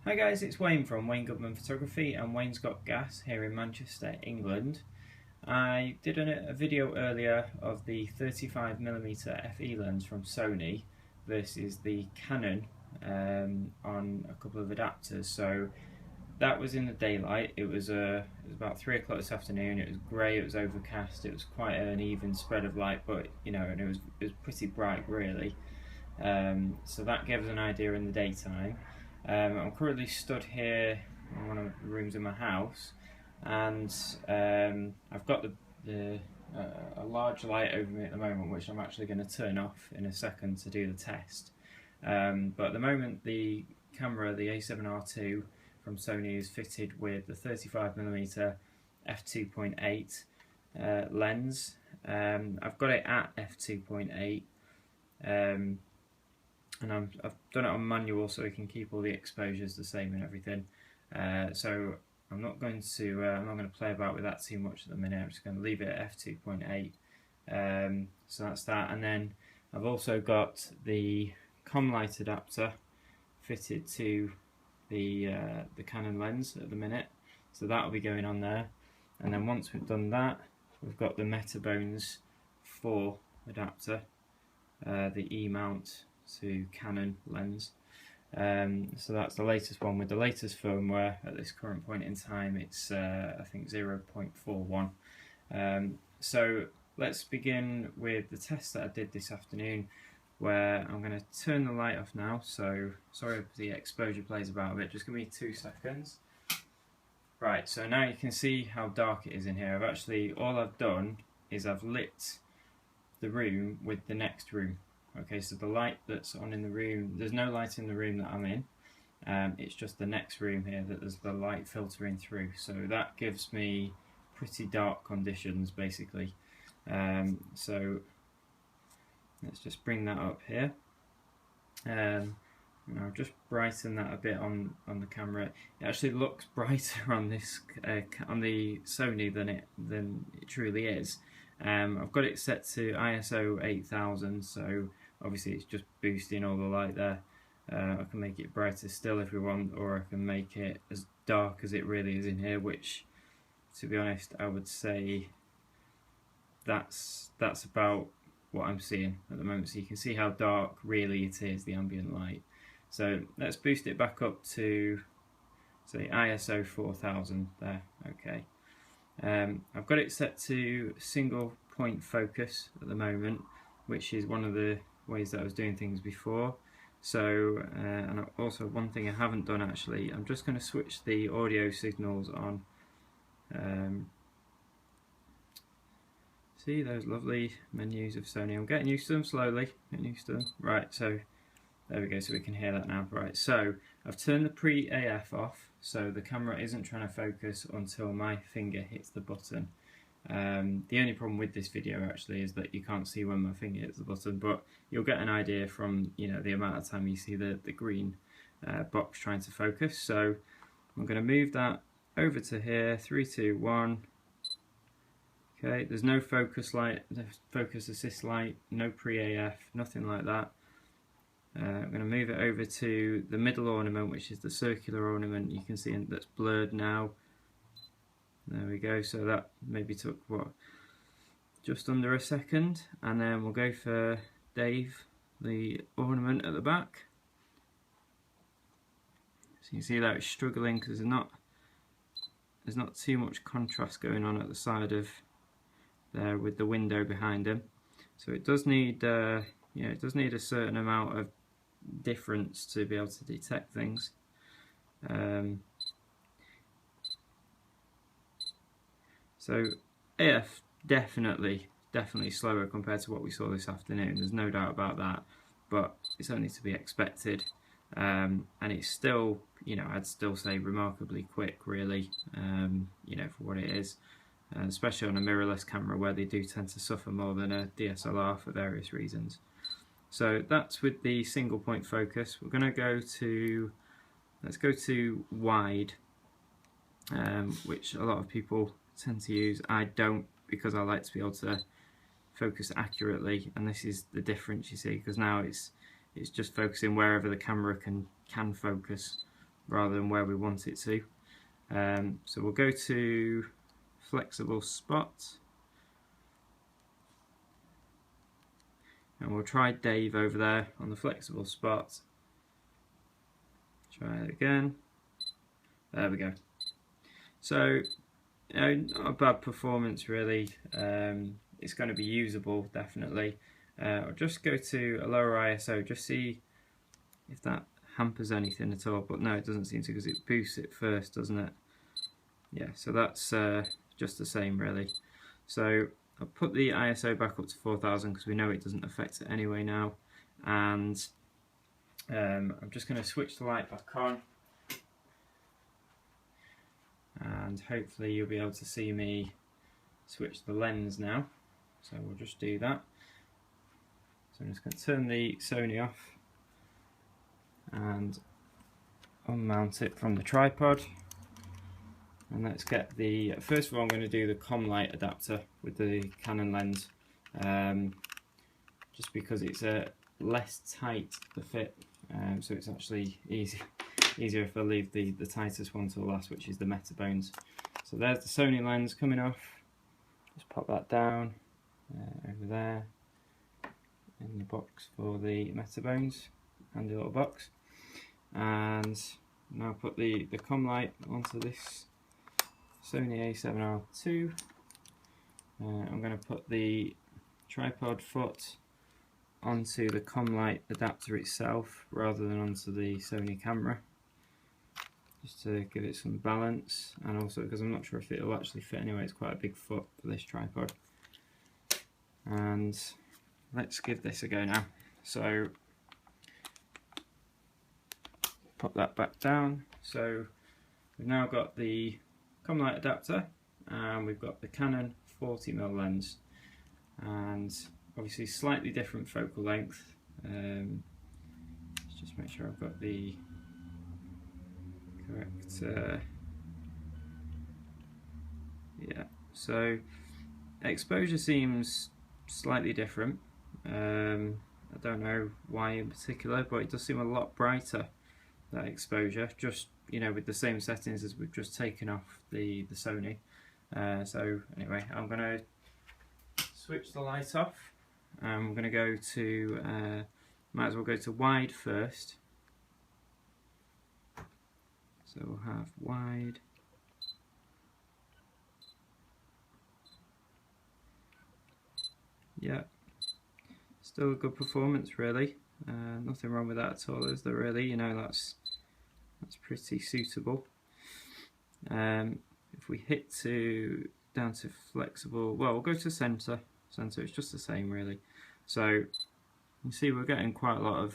Hi guys, it's Wayne from Wayne Goodman Photography and Wayne's Got Gas here in Manchester, England. I did a video earlier of the 35mm FE lens from Sony versus the Canon on a couple of adapters. So that was in the daylight. It was about 3 o'clock this afternoon. It was grey, it was overcast, it was quite an even spread of light, but you know, and it was pretty bright really. So that gave us an idea in the daytime. I'm currently stood here in one of the rooms in my house, and I've got a large light over me at the moment, which I'm actually going to turn off in a second to do the test. But at the moment, the camera, the A7Rii from Sony, is fitted with the 35mm f2.8 lens. I've got it at f2.8. And I've done it on manual so we can keep all the exposures the same and everything. So I'm not going to play about with that too much at the minute. I'm just going to leave it at f2.8. So that's that. And then I've also got the Commlite adapter fitted to the Canon lens at the minute. So that will be going on there. And then once we've done that, we've got the Metabones IV adapter, the E mount to Canon lens. So that's the latest one with the latest firmware. At this current point in time, it's I think 0.41. So let's begin with the test that I did this afternoon, where I'm going to turn the light off now. So sorry if the exposure plays about a bit, just give me 2 seconds. Right, so now you can see how dark it is in here. All I've done is I've lit the room with the next room. Okay, so the light that's on in the room, there's no light in the room that I'm in. It's just the next room here that there's the light filtering through. So that gives me pretty dark conditions basically. So let's just bring that up here. And I'll just brighten that a bit on the camera. It actually looks brighter on this on the Sony than it truly is. I've got it set to ISO 8000, so obviously it's just boosting all the light there. I can make it brighter still if we want, or I can make it as dark as it really is in here, which, to be honest, I would say that's about what I'm seeing at the moment. So you can see how dark really it is, the ambient light. So let's boost it back up to, say, ISO 4000 there. Okay. I've got it set to single point focus at the moment, which is one of the ways that I was doing things before. So, and also one thing I haven't done actually, I'm just going to switch the audio signals on. See those lovely menus of Sony? I'm getting used to them slowly, getting used to them. Right, so there we go, so we can hear that now. Right, so I've turned the pre-AF off, so the camera isn't trying to focus until my finger hits the button. The only problem with this video actually is that you can't see when my finger hits the button, but you'll get an idea from, you know, the amount of time you see the green box trying to focus. So I'm going to move that over to here, 3, 2, 1. Okay, there's no focus light, focus assist light, no pre-AF, nothing like that. I'm going to move it over to the middle ornament, which is the circular ornament. You can see that's blurred now. There we go, so that maybe took, what, just under a second. And then we'll go for Dave, the ornament at the back. So you can see that it's struggling because there's not too much contrast going on at the side of there with the window behind him. So it does need, it does need a certain amount of difference to be able to detect things. So AF definitely slower compared to what we saw this afternoon. There's no doubt about that, but it's only to be expected. And it's still, you know, I'd still say remarkably quick, really. You know, for what it is, especially on a mirrorless camera where they do tend to suffer more than a DSLR for various reasons. So that's with the single point focus. We're going to go to, let's go to wide, which a lot of people tend to use. I don't, because I like to be able to focus accurately, and this is the difference, you see, because now it's just focusing wherever the camera can focus. rather than where we want it to. So we'll go to flexible spot, and we'll try Dave over there on the flexible spot. Try it again. There we go. So not a bad performance really. It's going to be usable definitely. I'll just go to a lower ISO, just see if that hampers anything at all, but no, it doesn't seem to, because it boosts it first, doesn't it? Yeah, so that's just the same really. So I'll put the ISO back up to 4000 because we know it doesn't affect it anyway now, and I'm just going to switch the light back on, and hopefully you'll be able to see me switch the lens now. So we'll just do that. So I'm just going to turn the Sony off and unmount it from the tripod, and let's get the, first of all I'm going to do the Commlite adapter with the Canon lens, just because it's less tight to fit, so it's actually easier if I leave the tightest one to the last, which is the Metabones. So there's the Sony lens coming off. Just pop that down over there in the box for the Metabones, handy little box. And now put the Commlite onto this Sony A7Rii. I'm going to put the tripod foot onto the Commlite adapter itself rather than onto the Sony camera, just to give it some balance, and also because I'm not sure if it will actually fit anyway. It's quite a big foot for this tripod. And let's give this a go now. So pop that back down. So we've now got the Commlite adapter, and we've got the Canon 40mm lens, and obviously slightly different focal length. Let's just make sure I've got the correct yeah, so exposure seems slightly different. I don't know why in particular, but it does seem a lot brighter, that exposure, just, you know, with the same settings as we've just taken off the Sony. So anyway, I'm going to switch the light off, and we're going to go to, might as well go to wide first. So we'll have wide. Yeah, still a good performance really. Nothing wrong with that at all, is there really? You know, that's pretty suitable. If we hit down to flexible, well, we'll go to center. It's just the same really. So you can see we're getting quite a lot of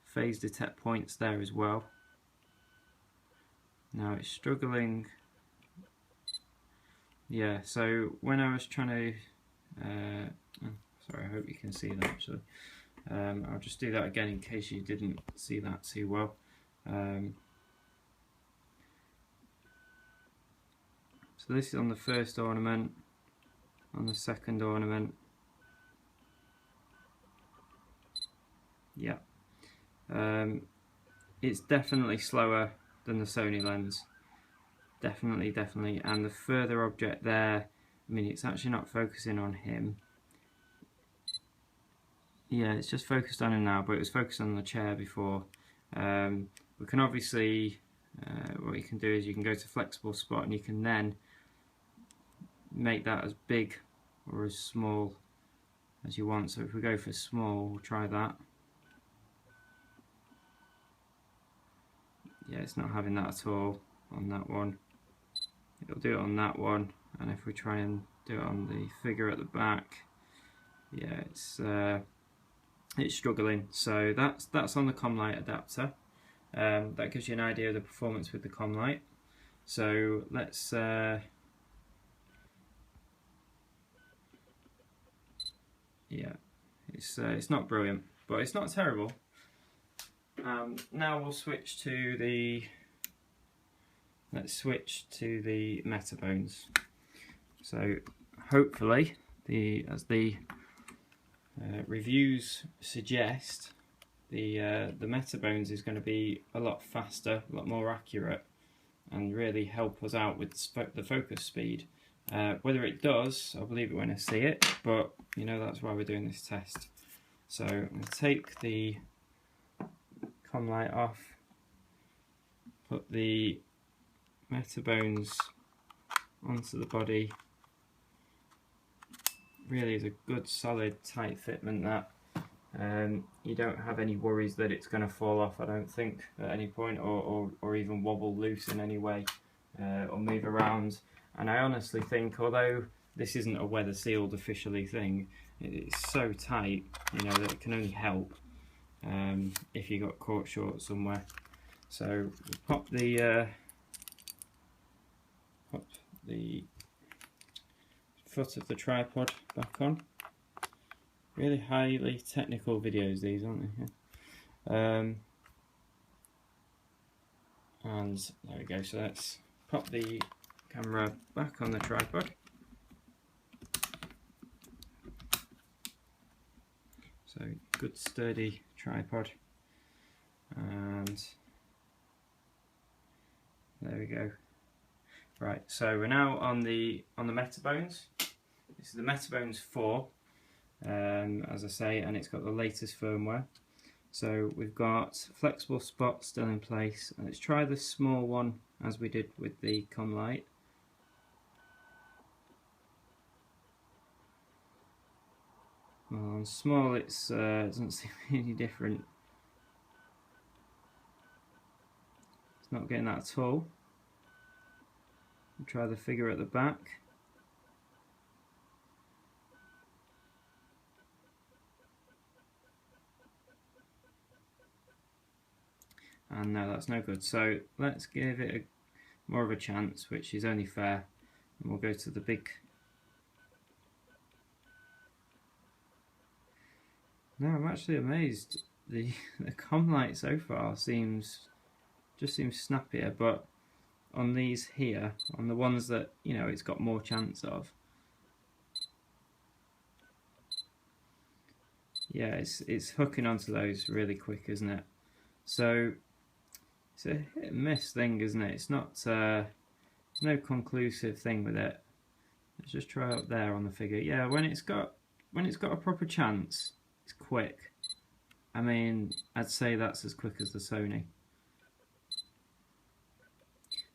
phase detect points there as well. Now it's struggling. Yeah, so when I was trying to sorry, I hope you can see that actually. I'll just do that again in case you didn't see that too well. So this is on the first ornament, on the second ornament. Yeah, it's definitely slower than the Sony lens, definitely, and the further object there, I mean, it's actually not focusing on him. Yeah, it's just focused on him now, but it was focused on the chair before. We can obviously, what you can do is you can go to flexible spot, and you can then make that as big or as small as you want. So if we go for small, we'll try that. Yeah, it's not having that at all on that one. It'll do it on that one, and if we try and do it on the figure at the back, yeah, it's struggling. So that's on the Commlite adapter. That gives you an idea of the performance with the Commlite. So let's yeah, it's not brilliant, but it's not terrible. Now we'll switch to the, let's switch to the Metabones. So hopefully, as the reviews suggest, the Metabones is going to be a lot faster, a lot more accurate, and really help us out with the focus speed. Whether it does, I'll believe it when I see it, but you know, that's why we're doing this test. So I'm going to take the Commlite off, put the Metabones onto the body. Really is a good solid tight fitment that. You don't have any worries that it's going to fall off, I don't think, at any point, or even wobble loose in any way, or move around. And I honestly think, although this isn't a weather sealed officially thing, it's so tight, you know, that it can only help if you got caught short somewhere. So pop the foot of the tripod back on. Really highly technical videos these, aren't they? And there we go. So let's pop the camera back on the tripod. So good sturdy tripod, and there we go. Right, so we're now on the Metabones. This is the Metabones 4, as I say, and it's got the latest firmware. So we've got flexible spot still in place. And let's try the small one as we did with the Commlite. Well, on small it doesn't seem any different. It's not getting that at all. We'll try the figure at the back. And no, that's no good. So let's give it more of a chance, which is only fair. And we'll go to the big. No, I'm actually amazed. The Commlite so far just seems snappier, but on these here, on the ones that, you know, it's got more chance of, yeah, it's hooking onto those really quick, isn't it? So it's a hit and miss thing, isn't it? It's not there's no conclusive thing with it. Let's just try up there on the figure. Yeah, when it's got a proper chance, it's quick. I mean, I'd say that's as quick as the Sony.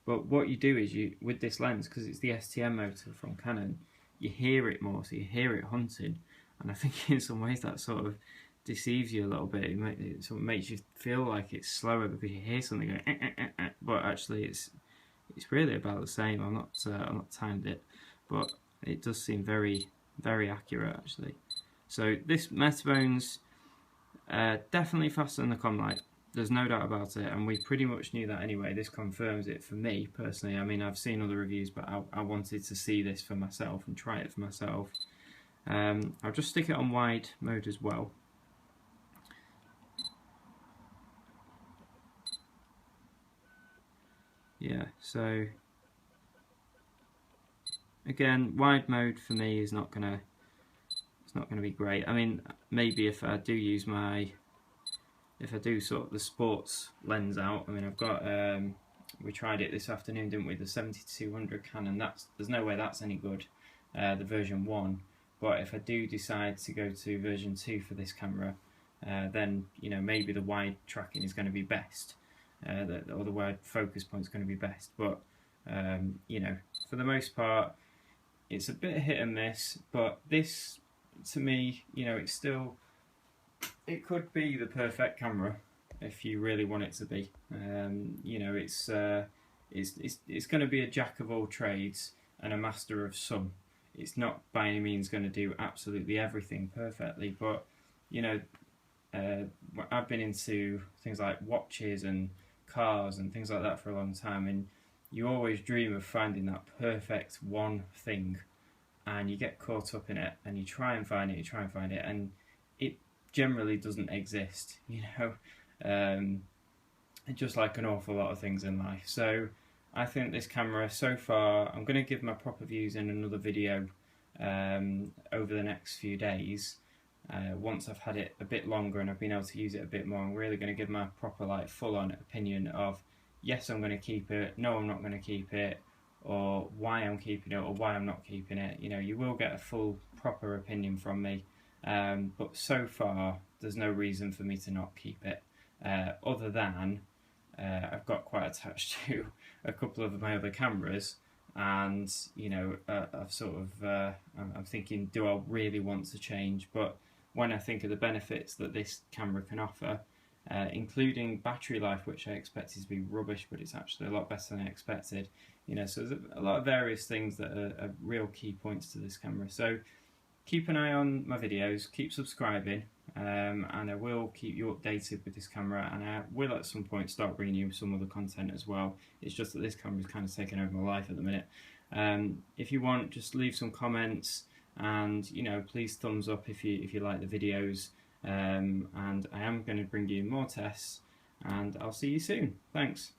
But what you do is, you, with this lens, because it's the STM motor from Canon, you hear it more, so you hear it hunting. And I think in some ways that sort of deceives you a little bit. It sort of makes you feel like it's slower because you hear something going, but actually it's really about the same. I'm not timed it, but it does seem very, very accurate actually. So this Metabones definitely faster than the Commlite. There's no doubt about it, and we pretty much knew that anyway. This confirms it for me personally. I mean, I've seen other reviews, but I wanted to see this for myself and try it for myself. I'll just stick it on wide mode as well. Yeah, so again, wide mode for me is not gonna be great. I mean, maybe if I do use if I do sort of the sports lens out. I mean, I've got we tried it this afternoon, didn't we? The 70-200 Canon. There's no way that's any good. The version 1. But if I do decide to go to version 2 for this camera, then, you know, maybe the wide tracking is going to be best, or the wide focus point is going to be best. But you know, for the most part, it's a bit hit and miss. But this, to me, you know, it could be the perfect camera if you really want it to be. You know, it's going to be a jack of all trades and a master of some. It's not by any means going to do absolutely everything perfectly, but you know, I've been into things like watches and cars and things like that for a long time, and you always dream of finding that perfect one thing, and you get caught up in it, and you try and find it, and it generally doesn't exist, you know, just like an awful lot of things in life. So I think this camera so far, I'm going to give my proper views in another video over the next few days, once I've had it a bit longer and I've been able to use it a bit more, I'm really going to give my proper like full-on opinion of yes, I'm going to keep it, no, I'm not going to keep it, or why I'm keeping it or why I'm not keeping it. You know, you will get a full proper opinion from me, but so far there's no reason for me to not keep it, other than I've got quite attached to a couple of my other cameras, and you know, I've sort of I'm thinking, do I really want to change? But when I think of the benefits that this camera can offer, including battery life, which I expected to be rubbish, but it's actually a lot better than I expected. You know, so there's a lot of various things that are real key points to this camera. So keep an eye on my videos, keep subscribing, and I will keep you updated with this camera, and I will at some point start bringing you some other content as well. It's just that this camera is kind of taking over my life at the minute. If you want, just leave some comments, and you know, please thumbs up if you like the videos, and I am going to bring you more tests, and I'll see you soon. Thanks.